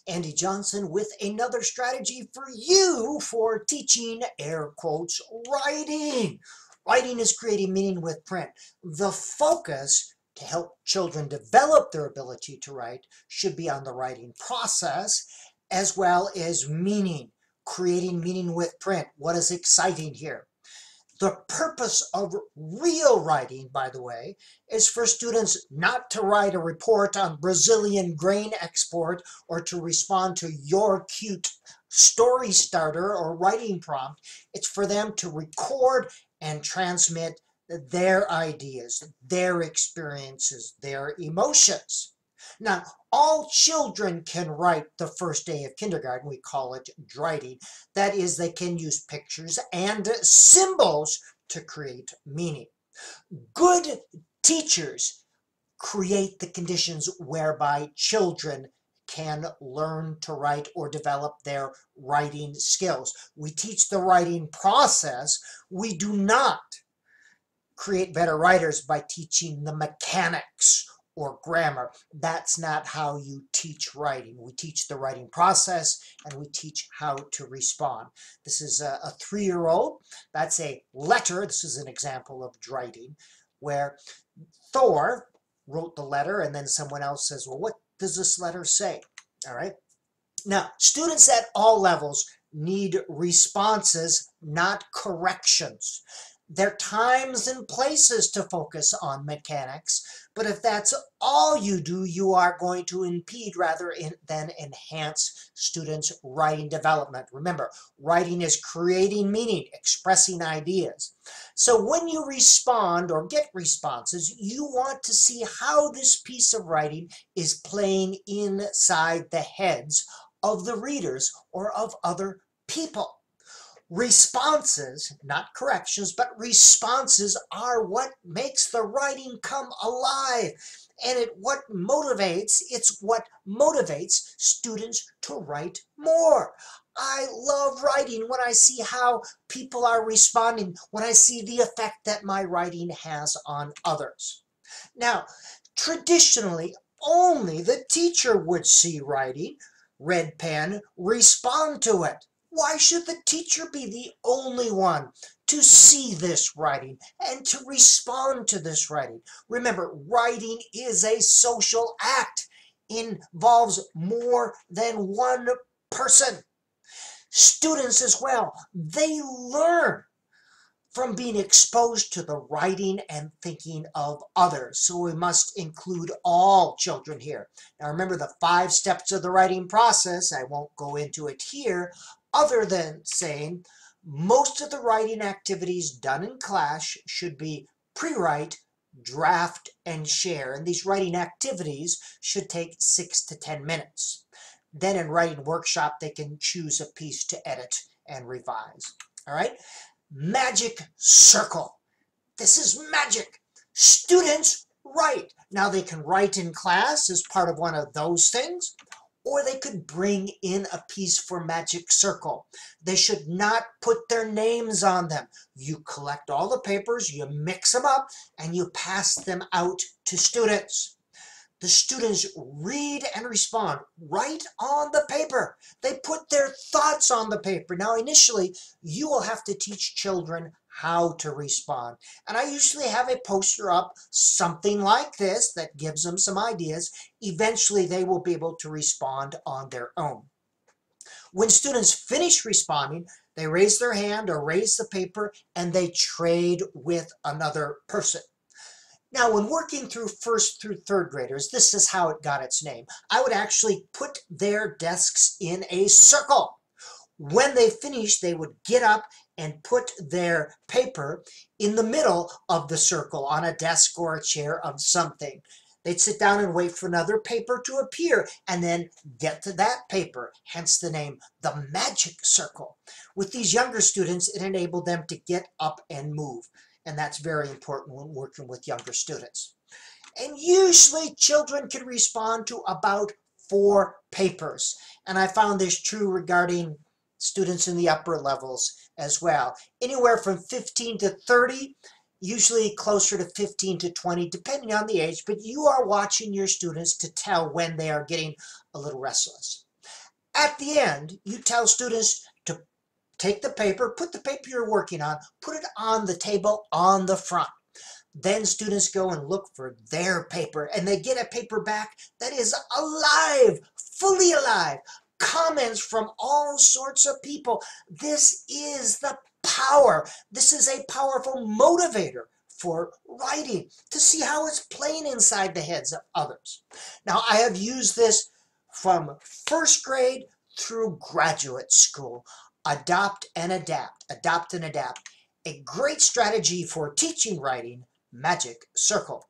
Andy Johnson with another strategy for you for teaching air quotes writing. Writing is creating meaning with print. The focus to help children develop their ability to write should be on the writing process as well as meaning, creating meaning with print. What is exciting here? The purpose of real writing, by the way, is for students not to write a report on Brazilian grain export or to respond to your cute story starter or writing prompt. It's for them to record and transmit their ideas, their experiences, their emotions. Now, all children can write the first day of kindergarten. We call it writing. That is, they can use pictures and symbols to create meaning. Good teachers create the conditions whereby children can learn to write or develop their writing skills. We teach the writing process. We do not create better writers by teaching the mechanics or grammar. That's not how you teach writing. We teach the writing process and we teach how to respond. This is a 3-year-old. That's a letter. This is an example of writing where Thor wrote the letter and then someone else says, well, what does this letter say? All right. Now, students at all levels need responses, not corrections. There are times and places to focus on mechanics, but if that's all you do, you are going to impede rather than enhance students' writing development. Remember, writing is creating meaning, expressing ideas. So when you respond or get responses, you want to see how this piece of writing is playing inside the heads of the readers or of other people. Responses, not corrections, but responses are what makes the writing come alive. And it's what motivates students to write more. I love writing when I see how people are responding, when I see the effect that my writing has on others. Now, traditionally, only the teacher would see writing, red pen, respond to it. Why should the teacher be the only one to see this writing and to respond to this writing? Remember, writing is a social act. It involves more than one person. Students as well, they learn from being exposed to the writing and thinking of others. So we must include all children here. Now remember the 5 steps of the writing process. I won't go into it here, other than saying most of the writing activities done in class should be pre-write, draft, and share. And these writing activities should take 6 to 10 minutes. Then in writing workshop, they can choose a piece to edit and revise. All right? Magic circle. This is magic. Students write. Now they can write in class as part of one of those things, or they could bring in a piece for magic circle. They should not put their names on them. You collect all the papers, you mix them up, and you pass them out to students. The students read and respond right on the paper. They put their thoughts on the paper. Now, initially, you will have to teach children how to respond. And I usually have a poster up, something like this, that gives them some ideas. Eventually, they will be able to respond on their own. When students finish responding, they raise their hand or raise the paper, and they trade with another person. Now, when working through 1st through 3rd graders, this is how it got its name. I would actually put their desks in a circle. When they finished, they would get up and put their paper in the middle of the circle on a desk or a chair of something. They'd sit down and wait for another paper to appear and then get to that paper, hence the name, the magic circle. With these younger students, it enabled them to get up and move. And that's very important when working with younger students. And usually children can respond to about 4 papers. And I found this true regarding students in the upper levels as well. Anywhere from 15 to 30, usually closer to 15 to 20, depending on the age. But you are watching your students to tell when they are getting a little restless. At the end, you tell students to take the paper, put the paper you're working on, put it on the table on the front. Then students go and look for their paper and they get a paper back that is alive, fully alive. Comments from all sorts of people. This is the power. This is a powerful motivator for writing, to see how it's playing inside the heads of others. Now, I have used this from first grade through graduate school. Adopt and adapt, adopt and adapt. A great strategy for teaching writing, Magic Circle.